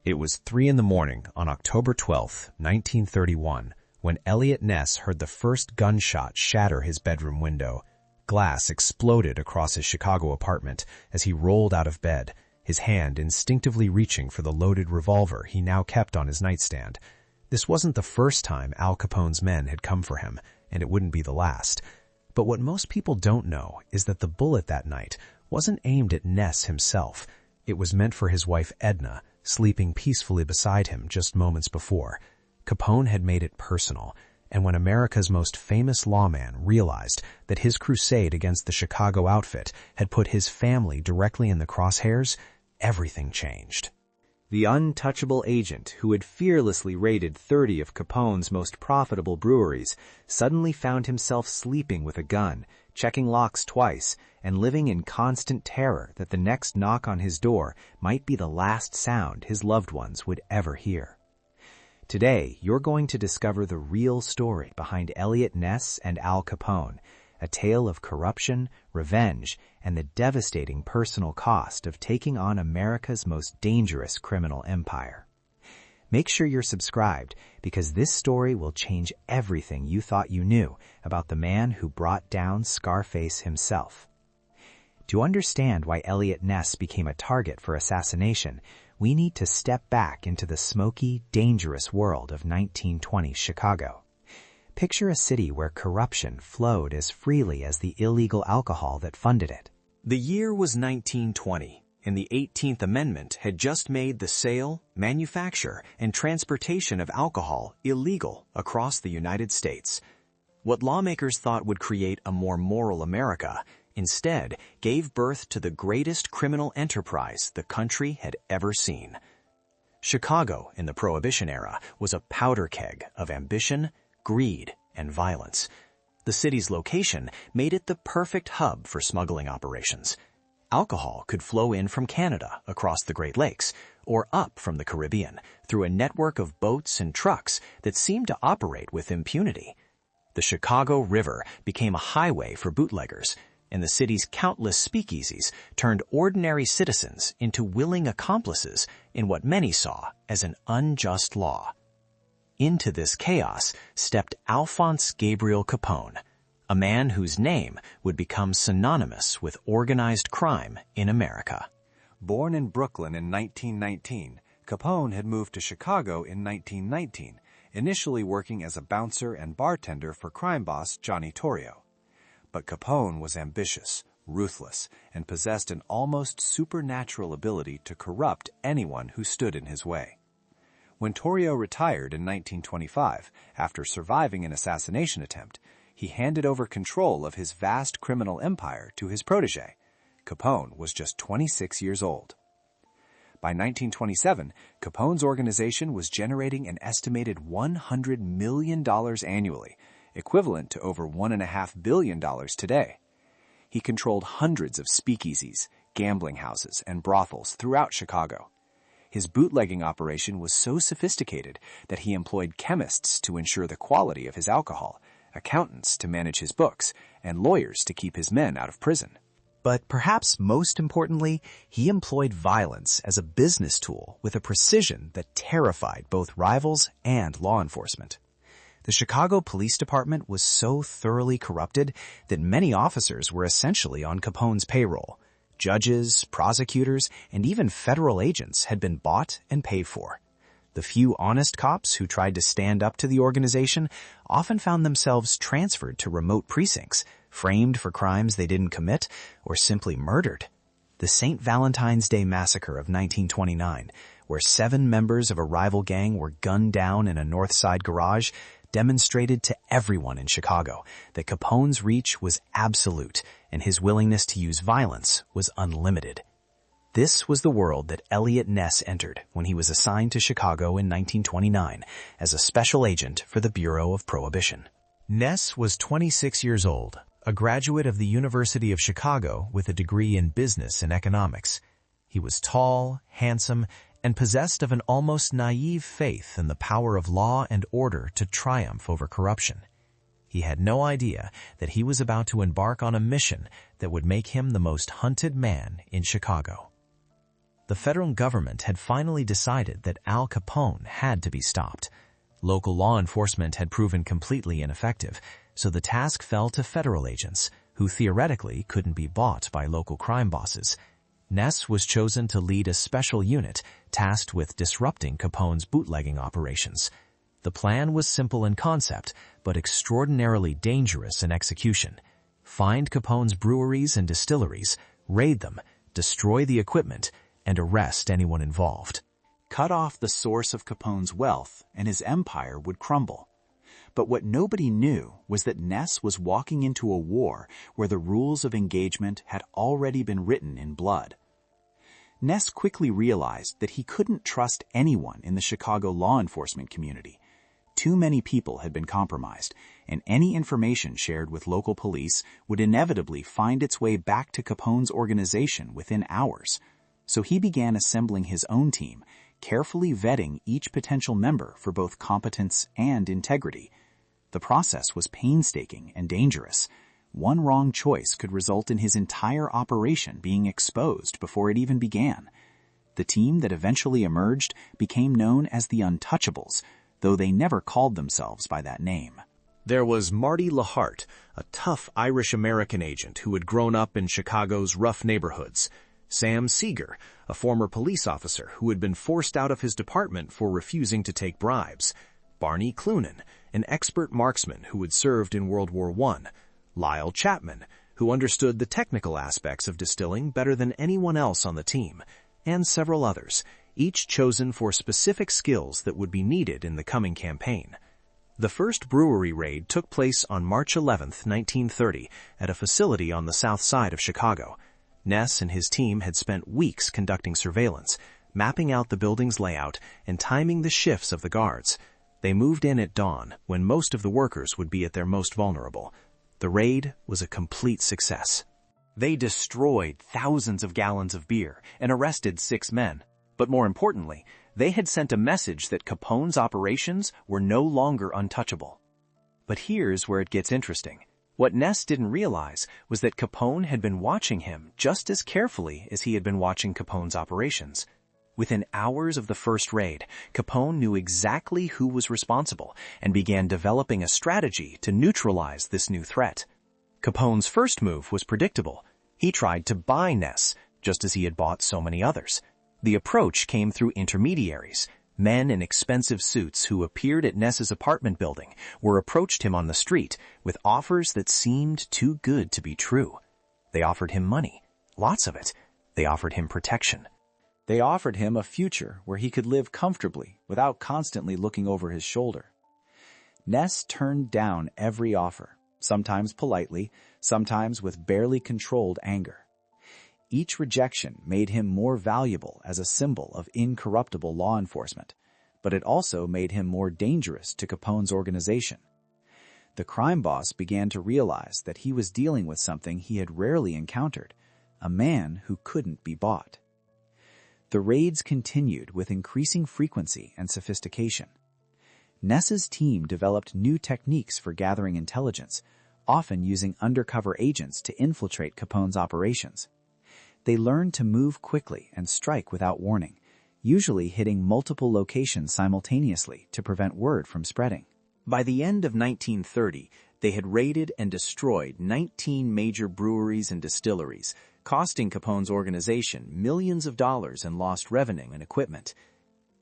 It was 3 in the morning on October 12, 1931, when Eliot Ness heard the first gunshot shatter his bedroom window. Glass exploded across his Chicago apartment as he rolled out of bed, his hand instinctively reaching for the loaded revolver he now kept on his nightstand. This wasn't the first time Al Capone's men had come for him, and it wouldn't be the last. But what most people don't know is that the bullet that night wasn't aimed at Ness himself. It was meant for his wife Edna, sleeping peacefully beside him just moments before. Capone had made it personal, and when America's most famous lawman realized that his crusade against the Chicago outfit had put his family directly in the crosshairs, everything changed. The untouchable agent who had fearlessly raided 30 of Capone's most profitable breweries suddenly found himself sleeping with a gun, checking locks twice, and living in constant terror that the next knock on his door might be the last sound his loved ones would ever hear. Today, you're going to discover the real story behind Eliot Ness and Al Capone, a tale of corruption, revenge, and the devastating personal cost of taking on America's most dangerous criminal empire. Make sure you're subscribed, because this story will change everything you thought you knew about the man who brought down Scarface himself. To understand why Eliot Ness became a target for assassination, we need to step back into the smoky, dangerous world of 1920 Chicago. Picture a city where corruption flowed as freely as the illegal alcohol that funded it. The year was 1920, and the 18th Amendment had just made the sale, manufacture, and transportation of alcohol illegal across the United States. What lawmakers thought would create a more moral America instead gave birth to the greatest criminal enterprise the country had ever seen. Chicago in the Prohibition era was a powder keg of ambition, greed, and violence. The city's location made it the perfect hub for smuggling operations. Alcohol could flow in from Canada across the Great Lakes, or up from the Caribbean through a network of boats and trucks that seemed to operate with impunity. The Chicago River became a highway for bootleggers, and the city's countless speakeasies turned ordinary citizens into willing accomplices in what many saw as an unjust law. Into this chaos stepped Alphonse Gabriel Capone, a man whose name would become synonymous with organized crime in America. Born in Brooklyn in 1919, Capone had moved to Chicago in 1919, initially working as a bouncer and bartender for crime boss Johnny Torrio. But Capone was ambitious, ruthless, and possessed an almost supernatural ability to corrupt anyone who stood in his way. When Torrio retired in 1925, after surviving an assassination attempt, he handed over control of his vast criminal empire to his protege. Capone was just 26 years old. By 1927, Capone's organization was generating an estimated $100 million annually, equivalent to over $1.5 billion today. He controlled hundreds of speakeasies, gambling houses, and brothels throughout Chicago. His bootlegging operation was so sophisticated that he employed chemists to ensure the quality of his alcohol, accountants to manage his books, and lawyers to keep his men out of prison. But perhaps most importantly, he employed violence as a business tool with a precision that terrified both rivals and law enforcement. The Chicago Police Department was so thoroughly corrupted that many officers were essentially on Capone's payroll. Judges, prosecutors, and even federal agents had been bought and paid for. The few honest cops who tried to stand up to the organization often found themselves transferred to remote precincts, framed for crimes they didn't commit, or simply murdered. The St. Valentine's Day Massacre of 1929, where 7 members of a rival gang were gunned down in a North Side garage, demonstrated to everyone in Chicago that Capone's reach was absolute and his willingness to use violence was unlimited. This was the world that Eliot Ness entered when he was assigned to Chicago in 1929 as a special agent for the Bureau of Prohibition. Ness was 26 years old, a graduate of the University of Chicago with a degree in business and economics. He was tall, handsome, and possessed of an almost naive faith in the power of law and order to triumph over corruption. He had no idea that he was about to embark on a mission that would make him the most hunted man in Chicago. The federal government had finally decided that Al Capone had to be stopped. Local law enforcement had proven completely ineffective, so the task fell to federal agents, who theoretically couldn't be bought by local crime bosses. Ness was chosen to lead a special unit tasked with disrupting Capone's bootlegging operations. The plan was simple in concept, but extraordinarily dangerous in execution. Find Capone's breweries and distilleries, raid them, destroy the equipment, and arrest anyone involved. Cut off the source of Capone's wealth, and his empire would crumble. But what nobody knew was that Ness was walking into a war where the rules of engagement had already been written in blood. Ness quickly realized that he couldn't trust anyone in the Chicago law enforcement community. Too many people had been compromised, and any information shared with local police would inevitably find its way back to Capone's organization within hours. So he began assembling his own team, carefully vetting each potential member for both competence and integrity. The process was painstaking and dangerous. One wrong choice could result in his entire operation being exposed before it even began. The team that eventually emerged became known as the Untouchables, though they never called themselves by that name. There was Marty Lahart, a tough Irish-American agent who had grown up in Chicago's rough neighborhoods. Sam Seeger, a former police officer who had been forced out of his department for refusing to take bribes. Barney Clunan, an expert marksman who had served in World War I. Lyle Chapman, who understood the technical aspects of distilling better than anyone else on the team, and several others, each chosen for specific skills that would be needed in the coming campaign. The first brewery raid took place on March 11, 1930, at a facility on the south side of Chicago. Ness and his team had spent weeks conducting surveillance, mapping out the building's layout and timing the shifts of the guards. They moved in at dawn, when most of the workers would be at their most vulnerable. The raid was a complete success. They destroyed thousands of gallons of beer and arrested 6 men. But more importantly, they had sent a message that Capone's operations were no longer untouchable. But here's where it gets interesting. What Ness didn't realize was that Capone had been watching him just as carefully as he had been watching Capone's operations. Within hours of the first raid, Capone knew exactly who was responsible and began developing a strategy to neutralize this new threat. Capone's first move was predictable. He tried to buy Ness, just as he had bought so many others. The approach came through intermediaries. Men in expensive suits who appeared at Ness's apartment building or approached him on the street with offers that seemed too good to be true. They offered him money, lots of it. They offered him protection. They offered him a future where he could live comfortably without constantly looking over his shoulder. Ness turned down every offer, sometimes politely, sometimes with barely controlled anger. Each rejection made him more valuable as a symbol of incorruptible law enforcement, but it also made him more dangerous to Capone's organization. The crime boss began to realize that he was dealing with something he had rarely encountered, a man who couldn't be bought. The raids continued with increasing frequency and sophistication. Ness's team developed new techniques for gathering intelligence, often using undercover agents to infiltrate Capone's operations. They learned to move quickly and strike without warning, usually hitting multiple locations simultaneously to prevent word from spreading. By the end of 1930, they had raided and destroyed 19 major breweries and distilleries, costing Capone's organization millions of dollars in lost revenue and equipment.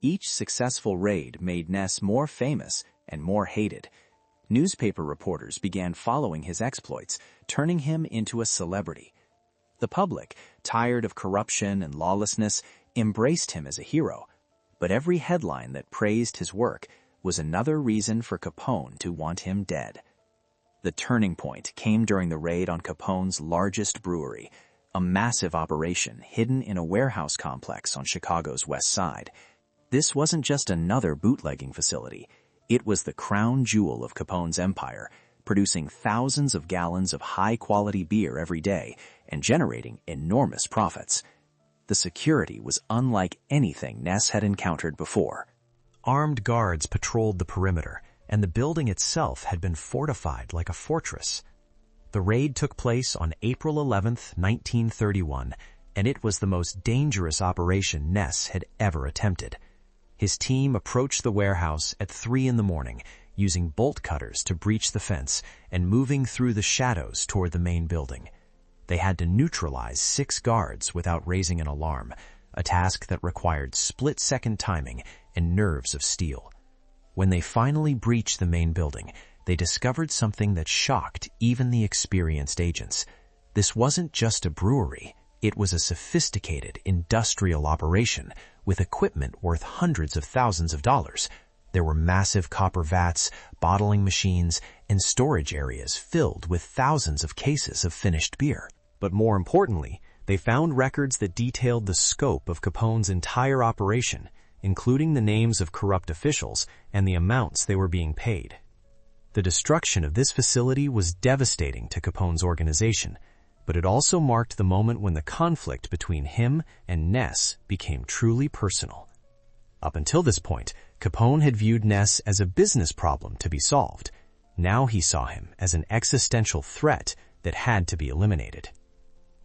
Each successful raid made Ness more famous and more hated. Newspaper reporters began following his exploits, turning him into a celebrity. The public, tired of corruption and lawlessness, embraced him as a hero. But every headline that praised his work was another reason for Capone to want him dead. The turning point came during the raid on Capone's largest brewery, a massive operation hidden in a warehouse complex on Chicago's west side. This wasn't just another bootlegging facility. It was the crown jewel of Capone's empire, producing thousands of gallons of high-quality beer every day and generating enormous profits. The security was unlike anything Ness had encountered before. Armed guards patrolled the perimeter, and the building itself had been fortified like a fortress. The raid took place on April 11, 1931, and it was the most dangerous operation Ness had ever attempted. His team approached the warehouse at 3 a.m, using bolt cutters to breach the fence and moving through the shadows toward the main building. They had to neutralize 6 guards without raising an alarm, a task that required split-second timing and nerves of steel. When they finally breached the main building, they discovered something that shocked even the experienced agents. This wasn't just a brewery. It was a sophisticated industrial operation with equipment worth hundreds of thousands of dollars. There were massive copper vats, bottling machines, and storage areas filled with thousands of cases of finished beer. But more importantly, they found records that detailed the scope of Capone's entire operation, including the names of corrupt officials and the amounts they were being paid. The destruction of this facility was devastating to Capone's organization, but it also marked the moment when the conflict between him and Ness became truly personal. Up until this point, Capone had viewed Ness as a business problem to be solved. Now he saw him as an existential threat that had to be eliminated.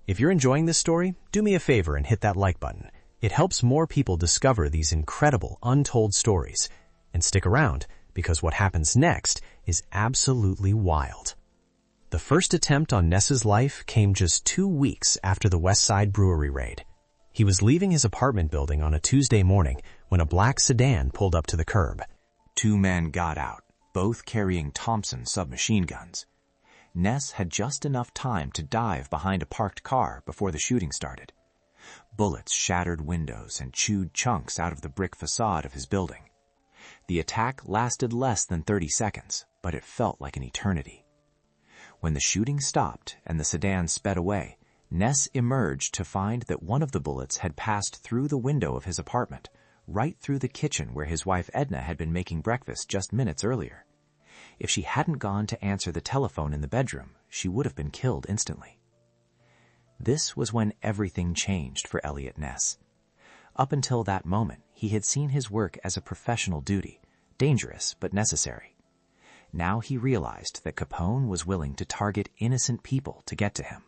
If you're enjoying this story, do me a favor and hit that like button. It helps more people discover these incredible, untold stories. And stick around, because what happens next is absolutely wild. The first attempt on Ness's life came just 2 weeks after the West Side Brewery raid. He was leaving his apartment building on a Tuesday morning when a black sedan pulled up to the curb. 2 men got out, both carrying Thompson submachine guns. Ness had just enough time to dive behind a parked car before the shooting started. Bullets shattered windows and chewed chunks out of the brick facade of his building. The attack lasted less than 30 seconds, but it felt like an eternity. When the shooting stopped and the sedan sped away, Ness emerged to find that one of the bullets had passed through the window of his apartment, right through the kitchen where his wife Edna had been making breakfast just minutes earlier. If she hadn't gone to answer the telephone in the bedroom, she would have been killed instantly. This was when everything changed for Eliot Ness. Up until that moment, he had seen his work as a professional duty, dangerous but necessary. Now he realized that Capone was willing to target innocent people to get to him.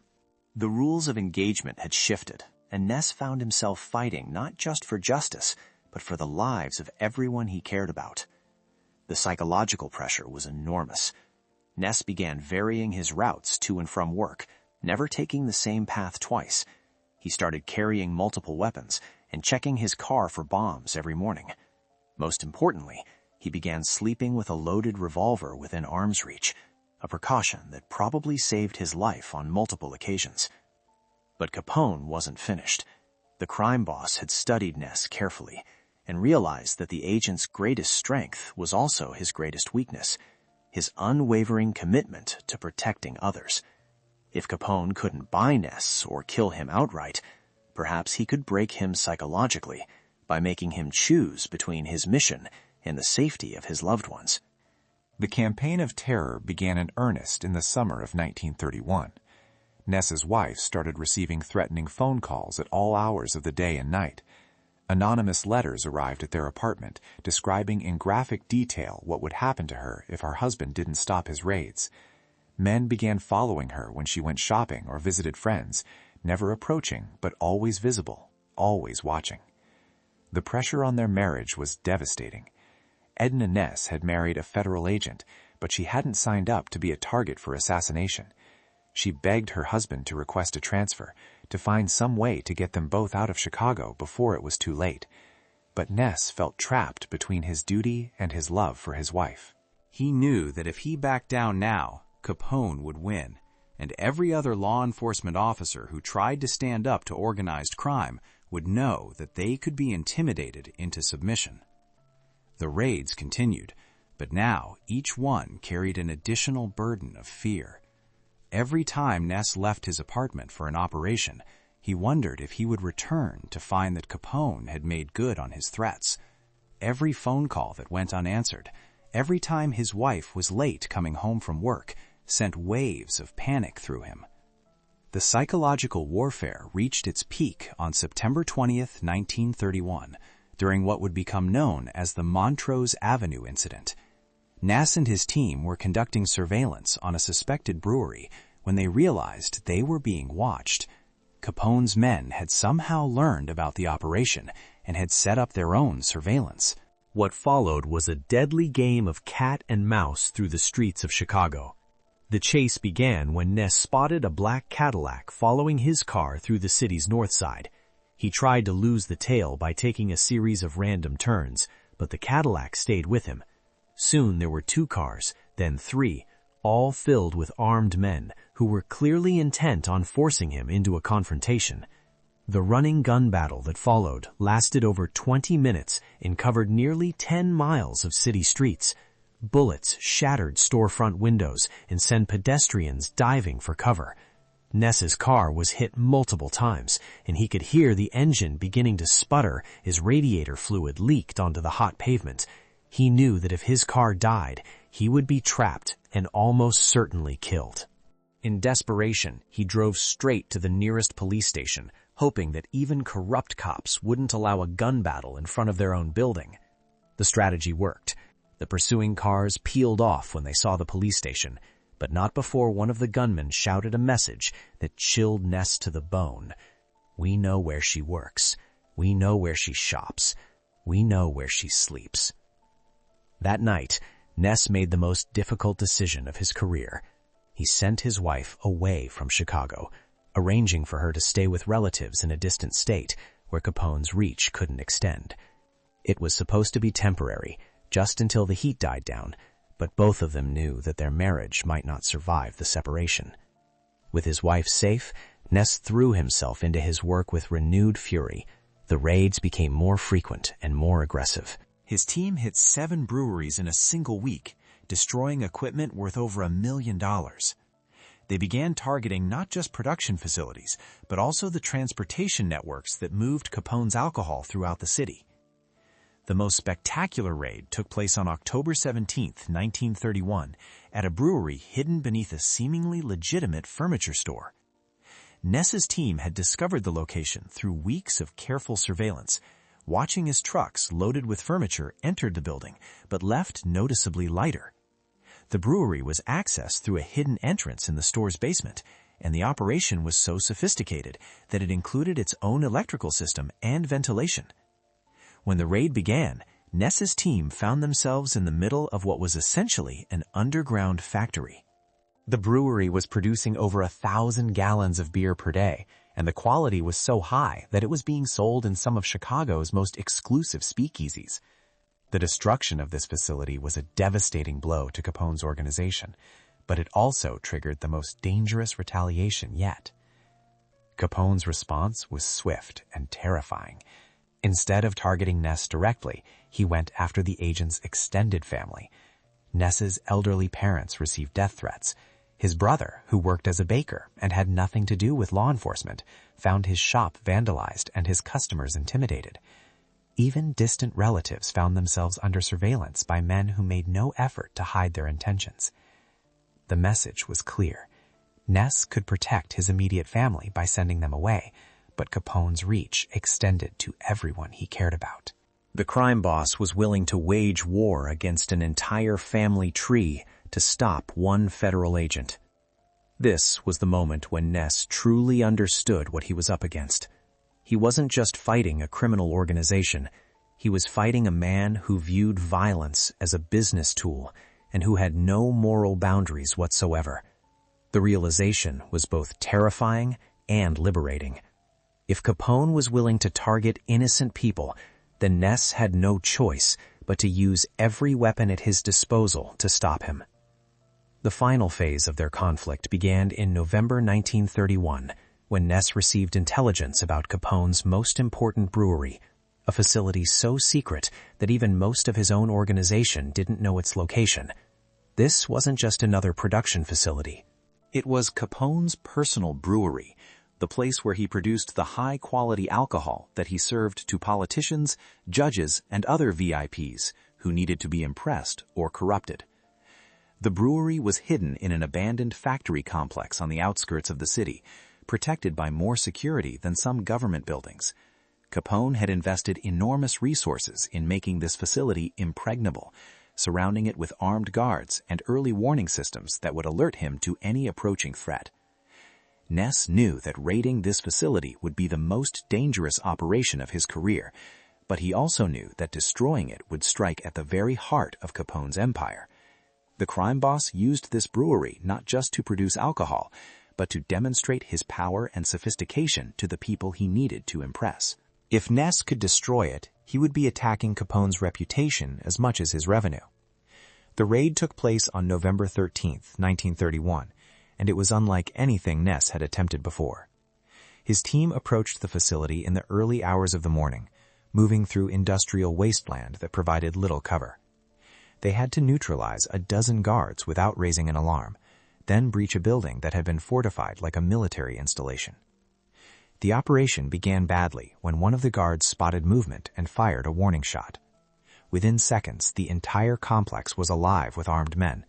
The rules of engagement had shifted, and Ness found himself fighting not just for justice, but for the lives of everyone he cared about. The psychological pressure was enormous. Ness began varying his routes to and from work, never taking the same path twice. He started carrying multiple weapons and checking his car for bombs every morning. Most importantly, he began sleeping with a loaded revolver within arm's reach, a precaution that probably saved his life on multiple occasions. But Capone wasn't finished. The crime boss had studied Ness carefully and realized that the agent's greatest strength was also his greatest weakness, his unwavering commitment to protecting others. If Capone couldn't buy Ness or kill him outright, perhaps he could break him psychologically by making him choose between his mission and the safety of his loved ones. The campaign of terror began in earnest in the summer of 1931. Ness's wife started receiving threatening phone calls at all hours of the day and night. Anonymous letters arrived at their apartment describing in graphic detail what would happen to her if her husband didn't stop his raids. Men began following her when she went shopping or visited friends, never approaching but always visible, always watching. The pressure on their marriage was devastating. Edna Ness had married a federal agent, but she hadn't signed up to be a target for assassination. She begged her husband to request a transfer, to find some way to get them both out of Chicago before it was too late. But Ness felt trapped between his duty and his love for his wife. He knew that if he backed down now, Capone would win, and every other law enforcement officer who tried to stand up to organized crime would know that they could be intimidated into submission. The raids continued, but now each one carried an additional burden of fear. Every time Ness left his apartment for an operation, he wondered if he would return to find that Capone had made good on his threats. Every phone call that went unanswered, every time his wife was late coming home from work, sent waves of panic through him. The psychological warfare reached its peak on September 20th, 1931, during what would become known as the Montrose Avenue incident. Ness and his team were conducting surveillance on a suspected brewery when they realized they were being watched. Capone's men had somehow learned about the operation and had set up their own surveillance. What followed was a deadly game of cat and mouse through the streets of Chicago. The chase began when Ness spotted a black Cadillac following his car through the city's north side. He tried to lose the tail by taking a series of random turns, but the Cadillac stayed with him. Soon there were 2 cars, then 3, all filled with armed men who were clearly intent on forcing him into a confrontation. The running gun battle that followed lasted over 20 minutes and covered nearly 10 miles of city streets. Bullets shattered storefront windows and sent pedestrians diving for cover. Ness's car was hit multiple times, and he could hear the engine beginning to sputter as radiator fluid leaked onto the hot pavement. He knew that if his car died, he would be trapped and almost certainly killed. In desperation, he drove straight to the nearest police station, hoping that even corrupt cops wouldn't allow a gun battle in front of their own building. The strategy worked. The pursuing cars peeled off when they saw the police station, but not before one of the gunmen shouted a message that chilled Ness to the bone. "We know where she works. We know where she shops. We know where she sleeps." That night, Ness made the most difficult decision of his career. He sent his wife away from Chicago, arranging for her to stay with relatives in a distant state where Capone's reach couldn't extend. It was supposed to be temporary, just until the heat died down, but both of them knew that their marriage might not survive the separation. With his wife safe, Ness threw himself into his work with renewed fury. The raids became more frequent and more aggressive. His team hit 7 breweries in a single week, destroying equipment worth over $1 million. They began targeting not just production facilities, but also the transportation networks that moved Capone's alcohol throughout the city. The most spectacular raid took place on October 17, 1931, at a brewery hidden beneath a seemingly legitimate furniture store. Ness's team had discovered the location through weeks of careful surveillance, watching as trucks loaded with furniture entered the building, but left noticeably lighter. The brewery was accessed through a hidden entrance in the store's basement, and the operation was so sophisticated that it included its own electrical system and ventilation. When the raid began, Ness's team found themselves in the middle of what was essentially an underground factory. The brewery was producing over 1,000 gallons of beer per day, and the quality was so high that it was being sold in some of Chicago's most exclusive speakeasies. The destruction of this facility was a devastating blow to Capone's organization, but it also triggered the most dangerous retaliation yet. Capone's response was swift and terrifying. Instead of targeting Ness directly, he went after the agent's extended family. Ness's elderly parents received death threats. His brother, who worked as a baker and had nothing to do with law enforcement, found his shop vandalized and his customers intimidated. Even distant relatives found themselves under surveillance by men who made no effort to hide their intentions. The message was clear. Ness could protect his immediate family by sending them away, but Capone's reach extended to everyone he cared about. The crime boss was willing to wage war against an entire family tree to stop one federal agent. This was the moment when Ness truly understood what he was up against. He wasn't just fighting a criminal organization. He was fighting a man who viewed violence as a business tool and who had no moral boundaries whatsoever. The realization was both terrifying and liberating. If Capone was willing to target innocent people, then Ness had no choice but to use every weapon at his disposal to stop him. The final phase of their conflict began in November 1931, when Ness received intelligence about Capone's most important brewery, a facility so secret that even most of his own organization didn't know its location. This wasn't just another production facility. It was Capone's personal brewery, the place where he produced the high-quality alcohol that he served to politicians, judges, and other VIPs who needed to be impressed or corrupted. The brewery was hidden in an abandoned factory complex on the outskirts of the city, protected by more security than some government buildings. Capone had invested enormous resources in making this facility impregnable, surrounding it with armed guards and early warning systems that would alert him to any approaching threat. Ness knew that raiding this facility would be the most dangerous operation of his career, but he also knew that destroying it would strike at the very heart of Capone's empire. The crime boss used this brewery not just to produce alcohol, but to demonstrate his power and sophistication to the people he needed to impress. If Ness could destroy it, he would be attacking Capone's reputation as much as his revenue. The raid took place on November 13, 1931, and it was unlike anything Ness had attempted before. His team approached the facility in the early hours of the morning, moving through industrial wasteland that provided little cover. They had to neutralize a dozen guards without raising an alarm, then breach a building that had been fortified like a military installation. The operation began badly when one of the guards spotted movement and fired a warning shot. Within seconds, the entire complex was alive with armed men,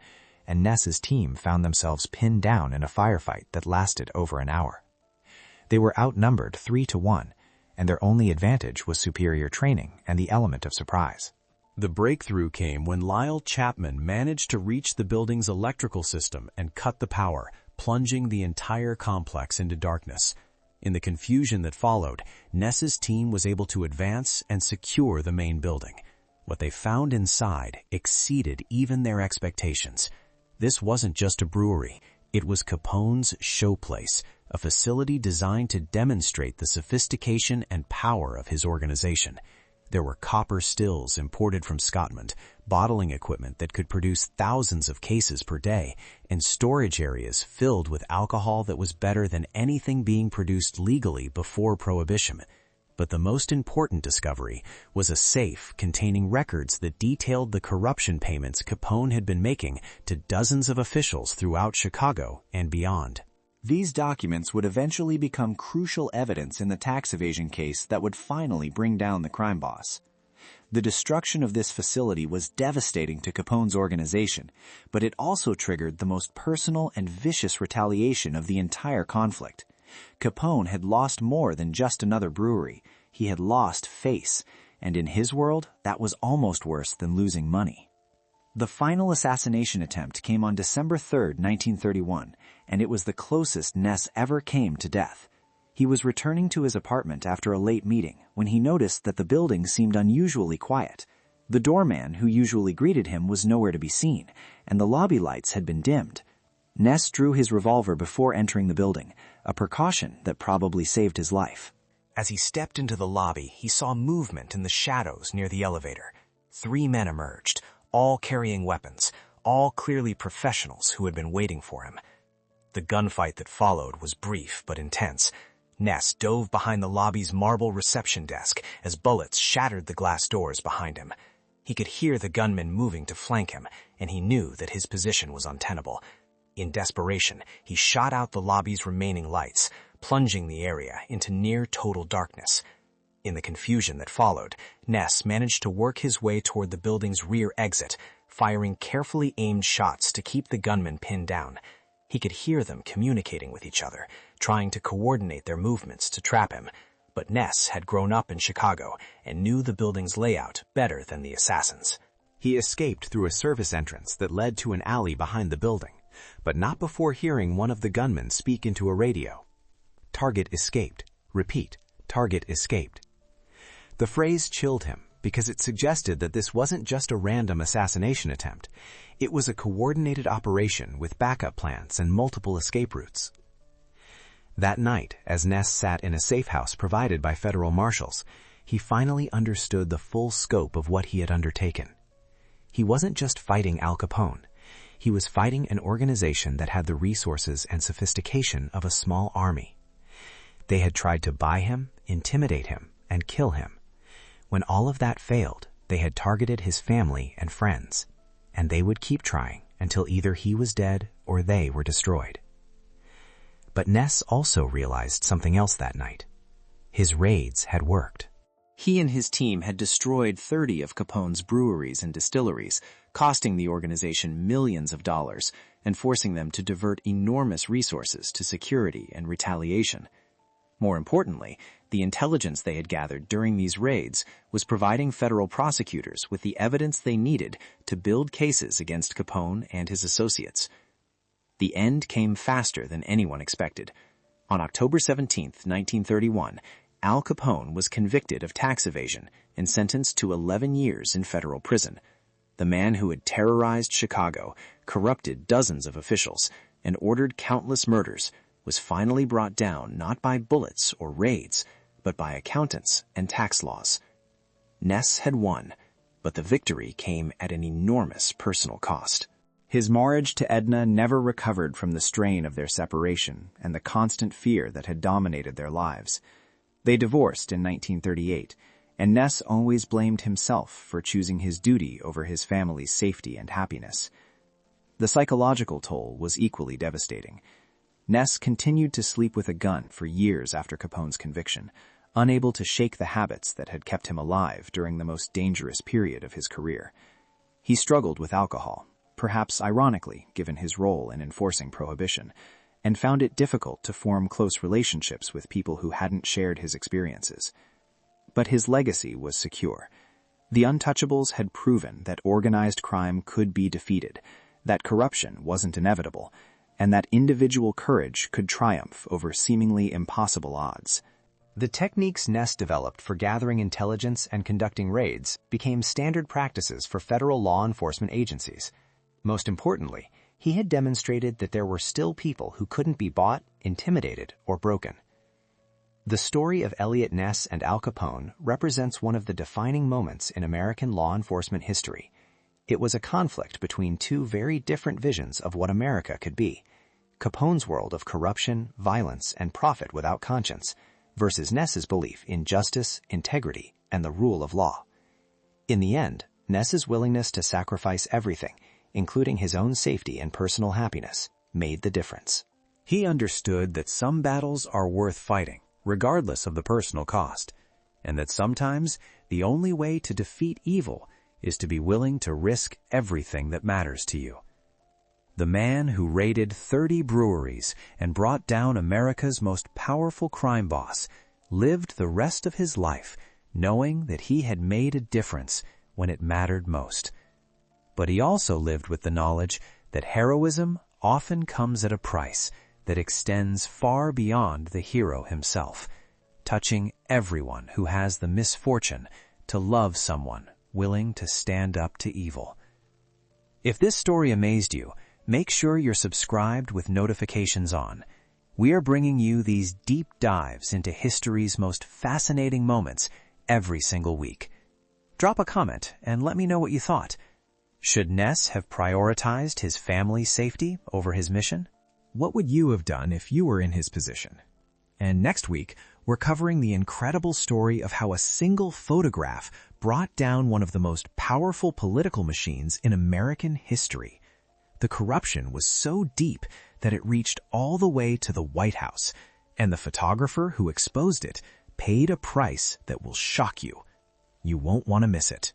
and Ness's team found themselves pinned down in a firefight that lasted over an hour. They were outnumbered 3-1, and their only advantage was superior training and the element of surprise. The breakthrough came when Lyle Chapman managed to reach the building's electrical system and cut the power, plunging the entire complex into darkness. In the confusion that followed, Ness's team was able to advance and secure the main building. What they found inside exceeded even their expectations. This wasn't just a brewery. It was Capone's showplace, a facility designed to demonstrate the sophistication and power of his organization. There were copper stills imported from Scotland, bottling equipment that could produce thousands of cases per day, and storage areas filled with alcohol that was better than anything being produced legally before Prohibition. But the most important discovery was a safe containing records that detailed the corruption payments Capone had been making to dozens of officials throughout Chicago and beyond. These documents would eventually become crucial evidence in the tax evasion case that would finally bring down the crime boss. The destruction of this facility was devastating to Capone's organization, but it also triggered the most personal and vicious retaliation of the entire conflict. Capone had lost more than just another brewery. He had lost face, and in his world, that was almost worse than losing money. The final assassination attempt came on December 3, 1931, and it was the closest Ness ever came to death. He was returning to his apartment after a late meeting when he noticed that the building seemed unusually quiet. The doorman who usually greeted him was nowhere to be seen, and the lobby lights had been dimmed. Ness drew his revolver before entering the building, a precaution that probably saved his life. As he stepped into the lobby, he saw movement in the shadows near the elevator. 3 men emerged, all carrying weapons, all clearly professionals who had been waiting for him. The gunfight that followed was brief but intense. Ness dove behind the lobby's marble reception desk as bullets shattered the glass doors behind him. He could hear the gunmen moving to flank him, and he knew that his position was untenable. In desperation, he shot out the lobby's remaining lights, plunging the area into near-total darkness. In the confusion that followed, Ness managed to work his way toward the building's rear exit, firing carefully aimed shots to keep the gunmen pinned down. He could hear them communicating with each other, trying to coordinate their movements to trap him. But Ness had grown up in Chicago and knew the building's layout better than the assassins. He escaped through a service entrance that led to an alley behind the building, but not before hearing one of the gunmen speak into a radio. "Target escaped. Repeat, target escaped." The phrase chilled him because it suggested that this wasn't just a random assassination attempt. It was a coordinated operation with backup plans and multiple escape routes. That night, as Ness sat in a safe house provided by federal marshals, he finally understood the full scope of what he had undertaken. He wasn't just fighting Al Capone. He was fighting an organization that had the resources and sophistication of a small army. They had tried to buy him, intimidate him, and kill him. When all of that failed, they had targeted his family and friends, and they would keep trying until either he was dead or they were destroyed. But Ness also realized something else that night. His raids had worked. He and his team had destroyed 30 of Capone's breweries and distilleries, costing the organization millions of dollars and forcing them to divert enormous resources to security and retaliation. More importantly, the intelligence they had gathered during these raids was providing federal prosecutors with the evidence they needed to build cases against Capone and his associates. The end came faster than anyone expected. On October 17, 1931, Al Capone was convicted of tax evasion and sentenced to 11 years in federal prison. The man who had terrorized Chicago, corrupted dozens of officials, and ordered countless murders was finally brought down not by bullets or raids, but by accountants and tax laws. Ness had won, but the victory came at an enormous personal cost. His marriage to Edna never recovered from the strain of their separation and the constant fear that had dominated their lives. They divorced in 1938, and Ness always blamed himself for choosing his duty over his family's safety and happiness. The psychological toll was equally devastating. Ness continued to sleep with a gun for years after Capone's conviction, unable to shake the habits that had kept him alive during the most dangerous period of his career. He struggled with alcohol, perhaps ironically given his role in enforcing prohibition, and found it difficult to form close relationships with people who hadn't shared his experiences. But his legacy was secure. The Untouchables had proven that organized crime could be defeated, that corruption wasn't inevitable, and that individual courage could triumph over seemingly impossible odds. The techniques Ness developed for gathering intelligence and conducting raids became standard practices for federal law enforcement agencies. Most importantly, he had demonstrated that there were still people who couldn't be bought, intimidated, or broken. The story of Eliot Ness and Al Capone represents one of the defining moments in American law enforcement history. It was a conflict between two very different visions of what America could be: Capone's world of corruption, violence, and profit without conscience, versus Ness's belief in justice, integrity, and the rule of law. In the end, Ness's willingness to sacrifice everything, including his own safety and personal happiness, made the difference. He understood that some battles are worth fighting, regardless of the personal cost, and that sometimes the only way to defeat evil is to be willing to risk everything that matters to you. The man who raided 30 breweries and brought down America's most powerful crime boss lived the rest of his life knowing that he had made a difference when it mattered most. But he also lived with the knowledge that heroism often comes at a price that extends far beyond the hero himself, touching everyone who has the misfortune to love someone willing to stand up to evil. If this story amazed you, make sure you're subscribed with notifications on. We are bringing you these deep dives into history's most fascinating moments every single week. Drop a comment and let me know what you thought. Should Ness have prioritized his family's safety over his mission? What would you have done if you were in his position? And next week, we're covering the incredible story of how a single photograph brought down one of the most powerful political machines in American history. The corruption was so deep that it reached all the way to the White House, and the photographer who exposed it paid a price that will shock you. You won't want to miss it.